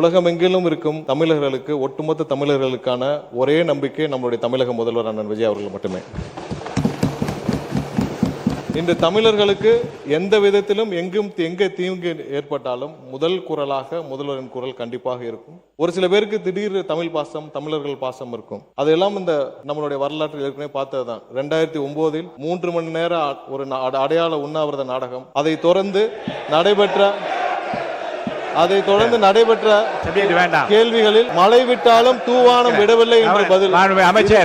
உலகமெங்கிலும் இருக்கும் தமிழர்களுக்கு, ஒட்டுமொத்த தமிழர்களுக்கான ஒரே நம்பிக்கை நம்மளுடைய தமிழக முதல்வர் அண்ணன் விஜய் அவர்கள் மட்டுமே. இன்று தமிழர்களுக்கு எந்த விதத்திலும் எங்கே தீங்கு ஏற்பட்டாலும் முதல் குரலாக முதல்வரின் குரல் கண்டிப்பாக இருக்கும். ஒரு சில பேருக்கு திடீர் தமிழ் பாசம், தமிழர்கள் பாசம் இருக்கும். அதெல்லாம் இந்த நம்மளுடைய வரலாற்றில் ஏற்கனவே பார்த்ததுதான். 2009 3 மணி நேர ஒரு அடையாள உண்ணாவிரத நாடகம், அதை தொடர்ந்து நடைபெற்ற கேள்விகளில் மழை விட்டாலும் தூவானம் விடவில்லை என்று பதில்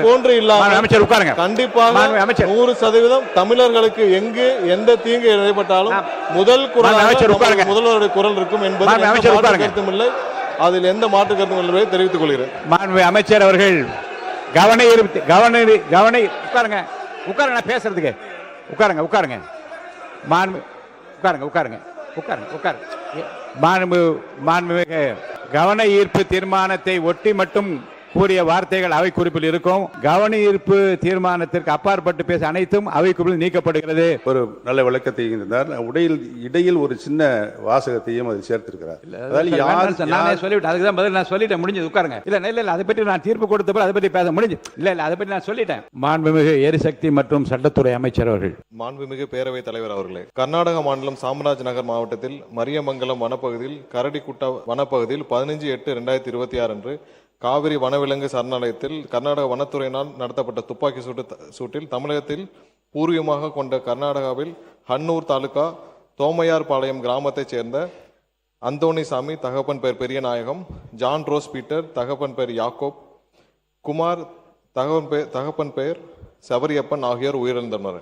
போன்று இல்லாமல் கண்டிப்பாக 100% தமிழர்களுக்கு எங்கு எந்த தீங்கு ஏற்பட்டாலும் முதல் குரல் முதல்வருடைய குரல் இருக்கும் என்பது கருத்துமில்லை. அதில் எந்த மாற்று கருத்தும் என்பதை தெரிவித்துக் கொள்கிறேன். மாண்புமிகு அமைச்சர் அவர்கள் உட்காருங்க, பேசுறதுக்கு உட்காருங்க. மாண்புமிகு கவன ஈர்ப்பு தீர்மானத்தை ஒட்டி மட்டும் கூறிய வார்த்தைகள் அவை குறிப்பில் இருக்கும். கவன ஈர்ப்பு தீர்மானத்திற்கு அப்பாற்பட்டு பேச அனைத்தும் அவை குறிப்பில் நீக்கப்படுகிறது. ஒரு நல்ல விளக்கத்தை இருந்தார். இடையில் ஒரு சின்ன வாசகத்தையும் அதை சேர்த்திருக்கிறார். நானே சொல்லிவிட்டேன், அதுக்கு தான் பதில் நான் சொல்லிட்டேன், முடிஞ்சது. உட்காருங்க. இல்ல அதை பற்றி நான் தீர்ப்பு கொடுத்த அதை பற்றி பேச முடிஞ்சு. இல்ல அதை பற்றி நான் சொல்லிட்டேன். மாண்புமிகு எரிசக்தி மற்றும் சட்டத்துறை அமைச்சர் அவர்கள். மாண்புமிகு பேரவைத் தலைவர் அவர்களே, கர்நாடக மாநிலம் சாம்ராஜ் நகர் மாவட்டத்தில் மரியமங்கலம் வனப்பகுதியில் கரடிக்குட்டா வனப்பகுதியில் 15/8/2026 அன்று காவிரி வனவிலங்கு சரணாலயத்தில் கர்நாடக வனத்துறையினால் நடத்தப்பட்ட துப்பாக்கி சூட்டில் தமிழகத்தில் பூர்வீகமாக கொண்ட கர்நாடகாவில் ஹன்னூர் தாலுகா தோமையார் பாளையம் கிராமத்தைச் சேர்ந்த அந்தோணிசாமி, தகப்பன் பெயர் பெரியநாயகம், ஜான் ரோஸ் பீட்டர், தகப்பன் பெயர் யாக்கோப், குமார், தகப்பன் பெயர் சபரியப்பன் ஆகியோர் உயிரிழந்தனர்.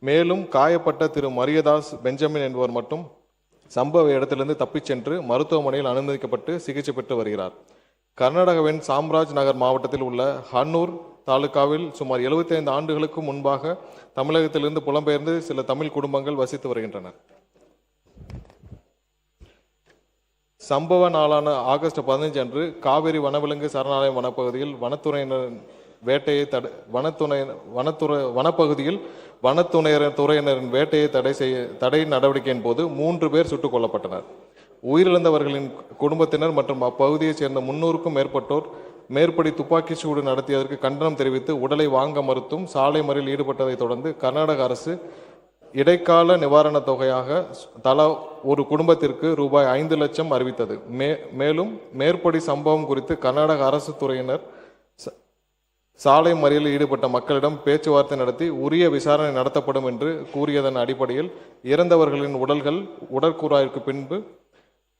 மேலும் காயப்பட்ட திரு மரியதாஸ் பெஞ்சமின் என்பவர் மட்டும் சம்பவ இடத்திலிருந்து தப்பிச் சென்று மருத்துவமனையில் அனுமதிக்கப்பட்டு சிகிச்சை பெற்று வருகிறார். கர்நாடகாவின் சாம்ராஜ் நகர் மாவட்டத்தில் உள்ள ஹன்னூர் தாலுகாவில் சுமார் 75 ஆண்டுகளுக்கு முன்பாக தமிழகத்திலிருந்து புலம்பெயர்ந்து சில தமிழ் குடும்பங்கள் வசித்து வருகின்றனர். சம்பவ நாளான ஆகஸ்ட் 15 அன்று காவிரி வனவிலங்கு சரணாலயம் வனப்பகுதியில் வனத்துறையினரின் வேட்டையை தடை நடவடிக்கையின் போது 3 பேர் சுட்டுக் கொல்லப்பட்டனர். உயிரிழந்தவர்களின் குடும்பத்தினர் மற்றும் அப்பகுதியைச் சேர்ந்த 300க்கும் மேற்பட்டோர் மேற்படி துப்பாக்கி சூடு நடத்தியதற்கு கண்டனம் தெரிவித்து உடலை வாங்க மறுத்தும் சாலை மறியலில் ஈடுபட்டதை தொடர்ந்து கர்நாடக அரசு இடைக்கால நிவாரணத் தொகையாக தலா ஒரு குடும்பத்திற்கு ரூபாய் 5 லட்சம் அறிவித்தது. மேலும் மேற்படி சம்பவம் குறித்து கர்நாடக அரசு துறையினர் சாலை மறியலில் ஈடுபட்ட மக்களிடம் பேச்சுவார்த்தை நடத்தி உரிய விசாரணை நடத்தப்படும் என்று கூறியதன் அடிப்படையில் இறந்தவர்களின் உடல்கள் உடற்கூறாய்வுக்கு பின்பு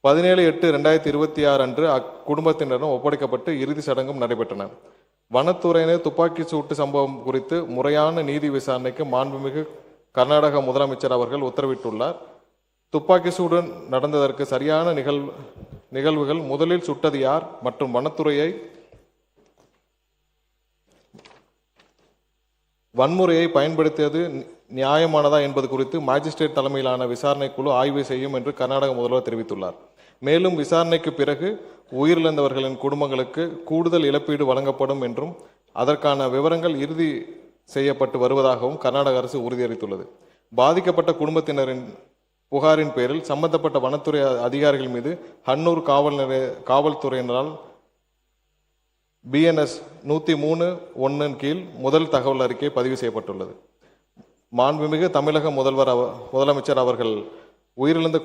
17/8/2026 அன்று அக்குடும்பத்தினரிடம் ஒப்படைக்கப்பட்டு இறுதி சடங்கும் நடைபெற்றன. வனத்துறையினர் துப்பாக்கி சூட்டு சம்பவம் குறித்து முறையான நீதி விசாரணைக்கு மாண்புமிகு கர்நாடக முதலமைச்சர் அவர்கள் உத்தரவிட்டுள்ளார். துப்பாக்கி சூடு நடந்ததற்கு சரியான நிகழ்வுகள், முதலில் சுட்டது யார் மற்றும் வனத்துறையை வன்முறையை பயன்படுத்தியது நியாயமானதா என்பது குறித்து மாஜிஸ்ட்ரேட் தலைமையிலான விசாரணை குழு ஆய்வு செய்யும் என்று கர்நாடக முதல்வர் தெரிவித்துள்ளார். மேலும் விசாரணைக்கு பிறகு உயிரிழந்தவர்களின் குடும்பங்களுக்கு கூடுதல் இழப்பீடு வழங்கப்படும் என்றும் அதற்கான விவரங்கள் இறுதி செய்யப்பட்டு வருவதாகவும் கர்நாடக அரசு உறுதியளித்துள்ளது. பாதிக்கப்பட்ட குடும்பத்தினரின் புகாரின் பேரில் சம்பந்தப்பட்ட வனத்துறை அதிகாரிகள் மீது ஹன்னூர் காவல்துறையினரால் BNS 103(1) கீழ் முதல் தகவல் அறிக்கை பதிவு செய்யப்பட்டுள்ளது. மாண்புமிகு தமிழக முதலமைச்சர் அவர்கள் உயிரிழந்த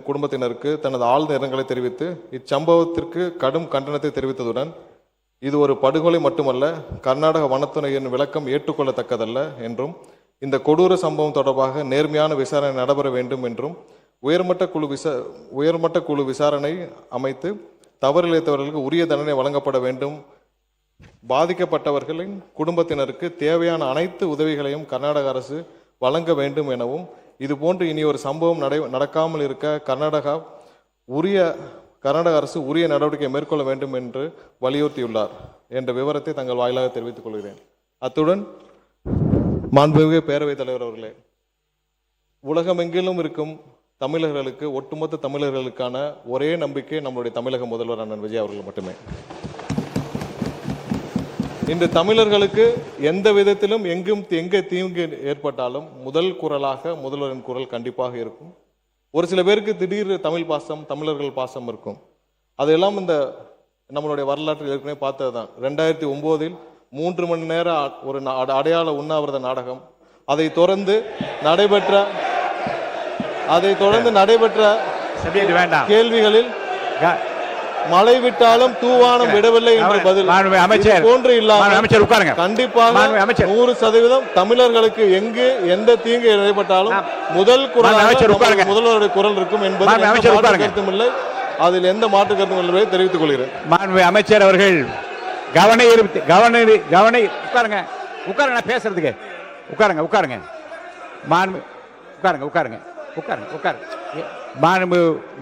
குடும்பத்தினருக்கு தனது ஆழ்ந்த இரங்கலை தெரிவித்து இச்சம்பவத்திற்கு கடும் கண்டனத்தை தெரிவித்ததுடன் இது ஒரு படுகொலை மட்டுமல்ல, கர்நாடக வனத்துறையின் விளக்கம் ஏற்றுக்கொள்ளத்தக்கதல்ல என்றும் இந்த கொடூர சம்பவம் தொடர்பாக நேர்மையான விசாரணை நடைபெற வேண்டும் என்றும் உயர்மட்ட குழு விசாரணை அமைத்து தவறிழைத்தவர்களுக்கு உரிய தண்டனை வழங்கப்பட வேண்டும். பாதிக்கப்பட்டவர்களின் குடும்பத்தினருக்கு தேவையான அனைத்து உதவிகளையும் கர்நாடக அரசு வழங்க வேண்டும் எனவும் இதுபோன்று இனி ஒரு சம்பவம் நடக்காமல் இருக்க கர்நாடக அரசு உரிய நடவடிக்கை மேற்கொள்ள வேண்டும் என்று வலியுறுத்தியுள்ளார் என்ற விவரத்தை தங்கள் வாயிலாக தெரிவித்துக் கொள்கிறேன். அத்துடன் மாண்புமிகு பேரவைத் தலைவர் அவர்களே, உலகமெங்கிலும் இருக்கும் தமிழர்களுக்கு, ஒட்டுமொத்த தமிழர்களுக்கான ஒரே நம்பிக்கை நம்மளுடைய தமிழக முதல்வர் அண்ணன் விஜய் அவர்கள் மட்டுமே. இன்று தமிழர்களுக்கு எந்த விதத்திலும் எங்கே தீங்கு ஏற்பட்டாலும் முதல் குரலாக முதல்வரின் குரல் கண்டிப்பாக இருக்கும். ஒரு சில பேருக்கு திடீர் தமிழ் பாசம், தமிழர்கள் பாசம் இருக்கும். அதெல்லாம் இந்த நம்மளுடைய வரலாற்றில் ஏற்கனவே பார்த்தது தான். 2009 3 மணி நேர ஒரு அடையாள உண்ணாவிரத நாடகம். அதை தொடர்ந்து நடைபெற்ற கேள்விகளில் மழை விட்டாலும் தூவானம் விடவில்லை என்று பதில் போன்று இல்லாமல் கண்டிப்பாக 100% தமிழர்களுக்கு எங்கு எந்த தீங்கு ஏற்பட்டாலும் முதல் குரல் முதல்வருடைய குரல் இருக்கும் என்பது கருத்தும் இல்லை. அதில் எந்த மாற்று கருத்தும் இல்லை என்பதை தெரிவித்துக் கொள்கிறேன். மாண்பு அமைச்சர் அவர்கள் உட்காருங்க பேசுறதுக்கு உட்காருங்க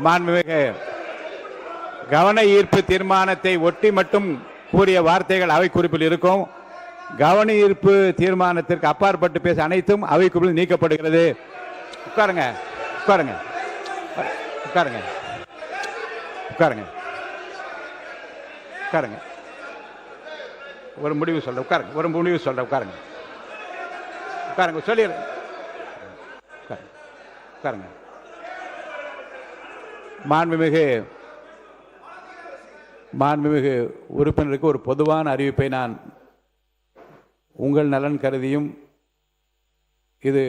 மாண்புமிகு கவன ஈர்ப்பு தீர்மானத்தை ஒட்டி மட்டும் கூறிய வார்த்தைகள் அவை குறிப்பில் இருக்கும். கவன ஈர்ப்பு தீர்மானத்திற்கு அப்பாற்பட்டு பேச அனைத்தும் அவை குறிப்பில் நீக்கப்படுகிறது. உட்காருங்க. ஒரு முடிவு சொல்றேன். உட்காருங்க சொல்லிடுறேன். மாண்புமிகு உறுப்பினருக்கு ஒரு பொதுவான அறிவிப்பை நான் உங்கள் நலன் கருதியும் இது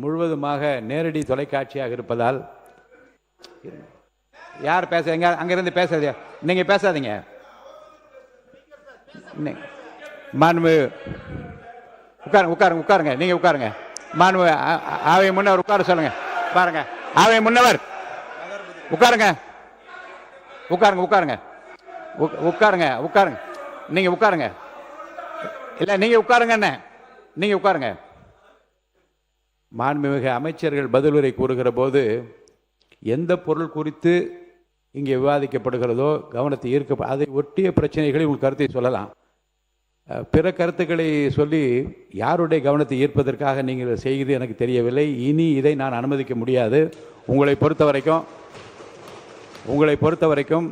முழுவதுமாக நேரடி தொலைக்காட்சியாக இருப்பதால் யார் பேசுறீங்க? அங்கிருந்து பேசுறது நீங்க பேசாதீங்க. உட்காருங்க. நீங்க உட்காருங்க. மாண்பு அவை முன்னவர் உட்கார சொல்லுங்க. பாருங்க, அவை முன்னவர் உட்காருங்க. நீங்க உட்காருங்க. இல்ல நீங்க உட்காருங்க. மாண்புமிகு அமைச்சர்கள் பதிலுரை கூறுகிற போது எந்த பொருள் குறித்து இங்கே விவாதிக்கப்படுகிறதோ கவனத்தை ஈர்க்க அதை ஒட்டிய பிரச்சனைகளை உங்கள் கருத்தை சொல்லலாம். பிற கருத்துக்களை சொல்லி யாருடைய கவனத்தை ஈர்ப்பதற்காக நீங்கள் செய்கிறது எனக்கு தெரியவில்லை. இனி இதை நான் அனுமதிக்க முடியாது. உங்களை பொறுத்த வரைக்கும்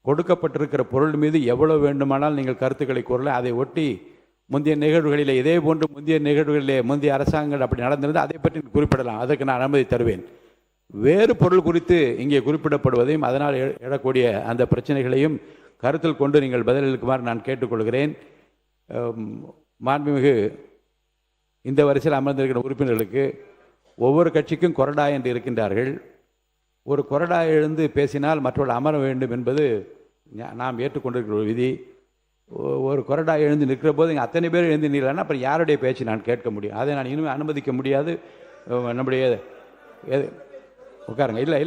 கொடுக்கப்பட்டிருக்கிற பொருள் மீது எவ்வளவு வேண்டுமானால் நீங்கள் கருத்துக்களை கூறலாம். அதை ஒட்டி முந்தைய நிகழ்வுகளிலே இதே போன்று முந்தைய அரசாங்கங்கள் அப்படி நடந்திருந்தால் அதை பற்றி குறிப்பிடலாம். அதற்கு நான் அனுமதி தருவேன். வேறு பொருள் குறித்து இங்கே குறிப்பிடப்படுவதையும் அதனால் எழக்கூடிய அந்த பிரச்சனைகளையும் கருத்தில் கொண்டு நீங்கள் பதிலளிக்குமாறு நான் கேட்டுக்கொள்கிறேன். மாண்புமிகு இந்த வரிசையில் அமர்ந்திருக்கிற உறுப்பினர்களுக்கு ஒவ்வொரு கட்சிக்கும் கொறடா என்று இருக்கின்றார்கள். ஒரு கொறடா எழுந்து பேசினால் மற்றவர்கள் அமர வேண்டும் என்பது நாம் ஏற்றுக்கொண்டிருக்கிற ஒரு விதி. ஒரு கொறடா எழுந்து நிற்கிற போது இங்கே அத்தனை பேர் எழுந்து நிற்கலன்னா அப்புறம் யாருடைய பேச்சு நான் கேட்க முடியும்? அதை நான் இனிமேல் அனுமதிக்க முடியாது. நம்முடைய உட்காருங்க. இல்லை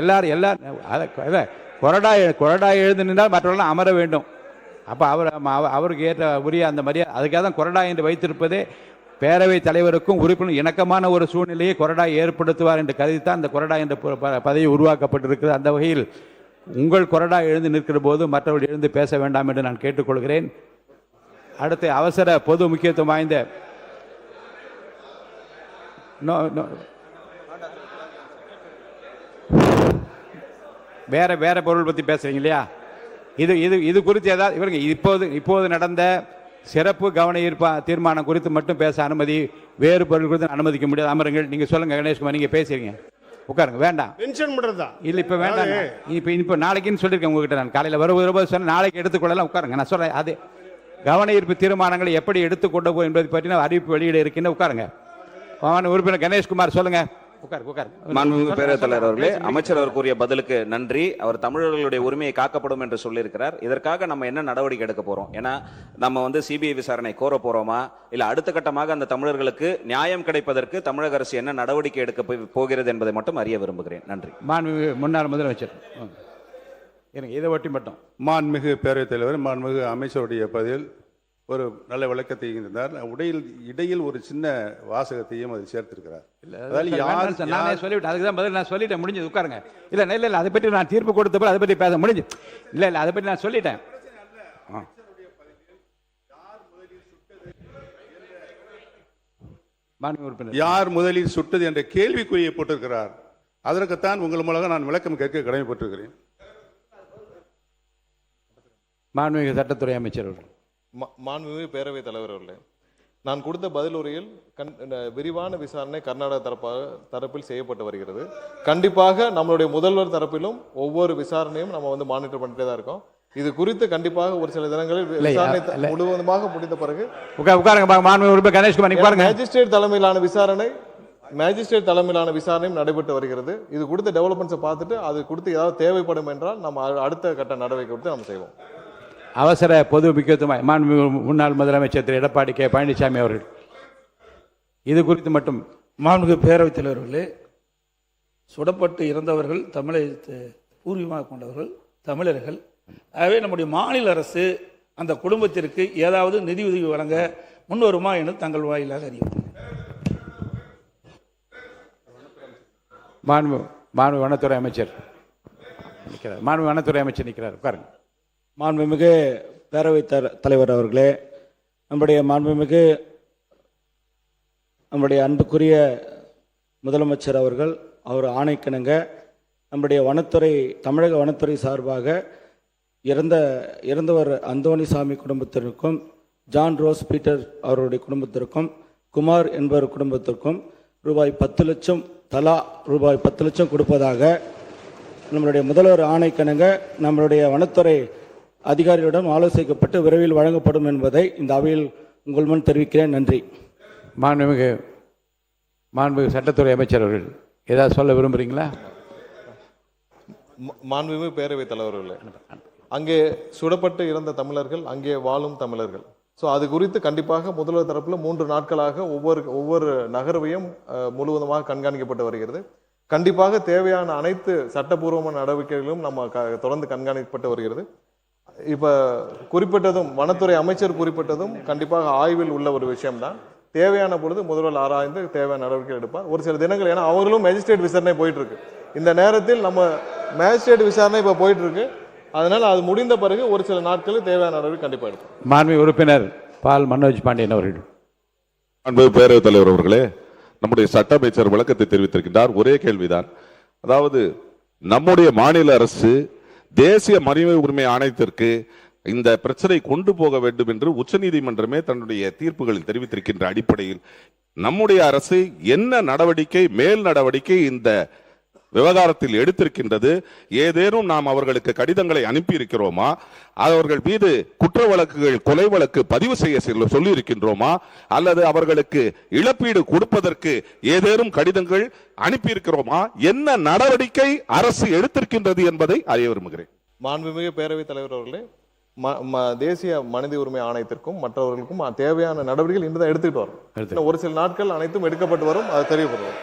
எல்லாரும் கொறடா எழுந்து நின்றால் மற்றவர்களாம் அமர வேண்டும். அப்போ அவருக்கு ஏற்ற உரிய அந்த மரியாதை அதுக்காக தான் கொறடா என்று வைத்திருப்பதே பேரவைத் தலைவருக்கும் உறுப்பினர் இணக்கமான ஒரு சூழ்நிலையை கொறடா ஏற்படுத்துவார் என்று கருதித்தான் இந்த கொறடா என்ற பதவி உருவாக்கப்பட்டிருக்கிறது. அந்த வகையில் உங்கள் கொறடா எழுந்து நிற்கிற போது மற்றவர்கள் எழுந்து பேச வேண்டாம் என்று நான் கேட்டுக்கொள்கிறேன். அடுத்து அவசர பொது முக்கியத்துவம் வாய்ந்த வேற பொருள் பற்றி பேசுறீங்க இல்லையா? இது குறித்து ஏதாவது இவருங்க இப்போது நடந்த சிறப்பு கவன ஈர்ப்பு தீர்மானம் குறித்து மட்டும் பேச அனுமதி, வேறு பொருள் குறித்து அனுமதிக்க முடியாது. அமருங்கள். நீங்க சொல்லுங்க கணேஷ்குமார், நீங்க பேசுறீங்க. உட்காருங்க. வேண்டாம் இல்ல இப்ப வேண்டாம். இப்ப நாளைக்குன்னு சொல்லியிருக்கேன் உங்ககிட்ட. நான் காலையில் வருவது சொன்ன நாளைக்கு எடுத்துக்கொள்ளலாம். உட்காருங்க. நான் சொல்றேன் அது கவன ஈர்ப்பு தீர்மானங்களை எப்படி எடுத்துக்கொண்டு போய் என்பதை பற்றி அறிவிப்பு வெளியிட இருக்கின்ற. உட்காருங்க. உறுப்பினர் கணேஷ்குமார் சொல்லுங்க. மாண்புமிகு பேரவைத் தலைவர் அவர்களே, அமைச்சர் அவர் கூறிய பதிலுக்கு நன்றி. அவர் தமிழர்களுடைய உரிமையை காக்கப்படும் என்று சொல்லியிருக்கிறார். இதற்காக நம்ம என்ன நடவடிக்கை எடுக்க போறோம்? ஏன்னா நம்ம சிபிஐ விசாரணை கோர போறோமா, இல்ல அடுத்த கட்டமாக அந்த தமிழர்களுக்கு நியாயம் கிடைப்பதற்கு தமிழக அரசு என்ன நடவடிக்கை எடுக்க போகிறது என்பதை மட்டும் அறிய விரும்புகிறேன். நன்றி. மாண்புமிகு முன்னாள் முதலமைச்சர் இதை ஒட்டி மட்டும். மாண்புமிகு பேரவைத் தலைவர், மாண்புமிகு அமைச்சருடைய பதில் ஒரு நல்ல விளக்கத்தை இருந்தார். இடையில் ஒரு சின்ன வாசகத்தையும் அதை சேர்த்திருக்கிறார். நானே சொல்லிவிட்டேன். அதுக்கு தான் பதில் நான் சொல்லிட்டேன். முடிஞ்சது. உட்காருங்க. இல்ல அதை பற்றி நான் தீர்ப்பு கொடுத்தப்ப அதை பற்றி பேச முடிஞ்சு. இல்ல அதை பற்றி நான் சொல்லிட்டேன். யார் முதலில் சுட்டது என்ற கேள்விக்குறியை போட்டிருக்கிறார். அதற்குத்தான் உங்கள் மூலம் நான் விளக்கம் கேட்க கடமைப்பட்டிருக்கிறேன். மாண்புமிகு சட்டத்துறை அமைச்சர் அவர்கள். மாண்புமிகு பேரவைத் தலைவர் அவர்களே, நான் கொடுத்த பதில் உரையில் விரிவான விசாரணை கர்நாடக தரப்பில் செய்யப்பட்டு வருகிறது. கண்டிப்பாக நம்மளுடைய முதல்வர் தரப்பிலும் ஒவ்வொரு விசாரணையும் நம்ம வந்து மானிட்டர் பண்ணிட்டே தான் இருக்கோம். இது குறித்து கண்டிப்பாக ஒரு சில தினங்களில் விசாரணை முழுவதுமாக முடிந்த பிறகு மேஜிஸ்ட்ரேட் தலைமையிலான விசாரணையும் நடைபெற்று வருகிறது. இது கொடுத்த டெவலப்மெண்ட்ஸை பார்த்துட்டு அது கொடுத்து ஏதாவது தேவைப்படும் என்றால் நம்ம அடுத்த கட்ட நடவடிக்கை கொடுத்து நம்ம செய்வோம். அவசர பொது முக்கியத்துவம் மாண்புமிகு முன்னாள் முதலமைச்சர் திரு எடப்பாடி கே பழனிசாமி அவர்கள் இது குறித்து மட்டும். மாண்புமிகு பேரவைத் தலைவர்களே, சுடப்பட்டு இறந்தவர்கள் தமிழை பூர்வீகமாக கொண்டவர்கள் தமிழர்கள். ஆகவே நம்முடைய மாநில அரசு அந்த குடும்பத்திற்கு ஏதாவது நிதியுதவி வழங்க முன்வருமா என்று தங்கள் வாயிலாக அறிவிக்கும். மாண்பு வனத்துறை அமைச்சர் நிற்கிறார். மாண்பு வனத்துறை அமைச்சர் நிற்கிறார். உட்காருங்க. மாண்புமிகு பேரவைத் தலைவர் அவர்களே, நம்முடைய அன்புக்குரிய முதலமைச்சர் அவர்கள் அவர் ஆணைக்கிணங்க நம்முடைய தமிழக வனத்துறை சார்பாக இறந்தவர் அந்தோணிசாமி குடும்பத்திற்கும், ஜான் ரோஸ் பீட்டர் அவருடைய குடும்பத்திற்கும், குமார் என்பவர் குடும்பத்திற்கும் ரூபாய் 10 லட்சம் தலா ரூபாய் 10 லட்சம் கொடுப்பதாக நம்மளுடைய முதல்வர் ஆணைக்கிணங்க நம்மளுடைய வனத்துறை அதிகாரிகளிடம் ஆலோசிக்கப்பட்டு விரைவில் வழங்கப்படும் என்பதை இந்த அவையில் உங்கள் முன் தெரிவிக்கிறேன். நன்றி. மாண்புமிகு சட்டத்துறை அமைச்சர் அவர்கள் ஏதாவது சொல்ல விரும்புறீங்களா? மாண்புமிகு பேரவைத் தலைவர்களே, அங்கே சுடப்பட்டு இறந்த தமிழர்கள், அங்கே வாழும் தமிழர்கள். ஸோ அது குறித்து கண்டிப்பாக முதல்வர் தரப்பில் 3 நாட்களாக ஒவ்வொரு நகர்வையும் முழுவதுமாக கண்காணிக்கப்பட்டு வருகிறது. கண்டிப்பாக தேவையான அனைத்து சட்டப்பூர்வமான நடவடிக்கைகளும் நம்ம தொடர்ந்து கண்காணிக்கப்பட்டு வருகிறது. இப்ப குறிப்பிட்டதும் வனத்துறை அமைச்சர் குறிப்பிட்டதும் கண்டிப்பாக ஆய்வில் உள்ள ஒரு விஷயம்தான். தேவையான பொழுது முதல்வர் ஆராய்ந்து தேவையான நடவடிக்கை எடுப்பார். ஒரு சில தினங்கள், ஏன்னா அவர்களும் மேஜிஸ்ட்ரேட் விசாரணை போயிட்டு இருக்கு. இந்த நேரத்தில் நம்ம மேஜிஸ்ட்ரேட் விசாரணை இப்ப போயிட்டு இருக்கு. அதனால அது முடிந்த பிறகு ஒரு சில நாட்களுக்கு தேவையான நடவடிக்கை கண்டிப்பா எடுப்போம். மாண்புமிகு உறுப்பினர் பால் மனோஜ் பாண்டியன் அவர்கள். அன்பு பேரவைத் தலைவர் அவர்களே, நம்முடைய சட்ட அமைச்சர் விளக்கத்தை தெரிவித்திருக்கின்றார். ஒரே கேள்விதான். அதாவது நம்முடைய மாநில அரசு தேசிய மனித உரிமை ஆணையத்திற்கு இந்த பிரச்சனை கொண்டு போக வேண்டும் என்று உச்சநீதிமன்றமே தன்னுடைய தீர்ப்புகளில் தெரிவித்திருக்கின்ற அடிப்படையில் நம்முடைய அரசு என்ன நடவடிக்கை, மேல் நடவடிக்கை இந்த விவகாரத்தில் எடுத்திருக்கின்றது? ஏதேனும் நாம் அவர்களுக்கு கடிதங்களை அனுப்பி இருக்கிறோமா? அவர்கள் மீது குற்ற வழக்குகள், கொலை வழக்கு பதிவு செய்ய சொல்லி இருக்கின்றோமா? அல்லது அவர்களுக்கு இழப்பீடு கொடுப்பதற்கு ஏதேனும் கடிதங்கள் அனுப்பி இருக்கிறோமா? என்ன நடவடிக்கை அரசு எடுத்திருக்கின்றது என்பதை அறிய விரும்புகிறேன். மாண்புமிகு பேரவைத் தலைவர் அவர்களே, தேசிய மனித உரிமை ஆணையத்திற்கும் மற்றவர்களுக்கும் தேவையான நடவடிக்கைகள் இன்றுதான் எடுத்துக்கிட்டு வரும். ஒரு சில நாட்கள் அனைத்தும் எடுக்கப்பட்டு வரும். அது தெரியப்படுத்தும்.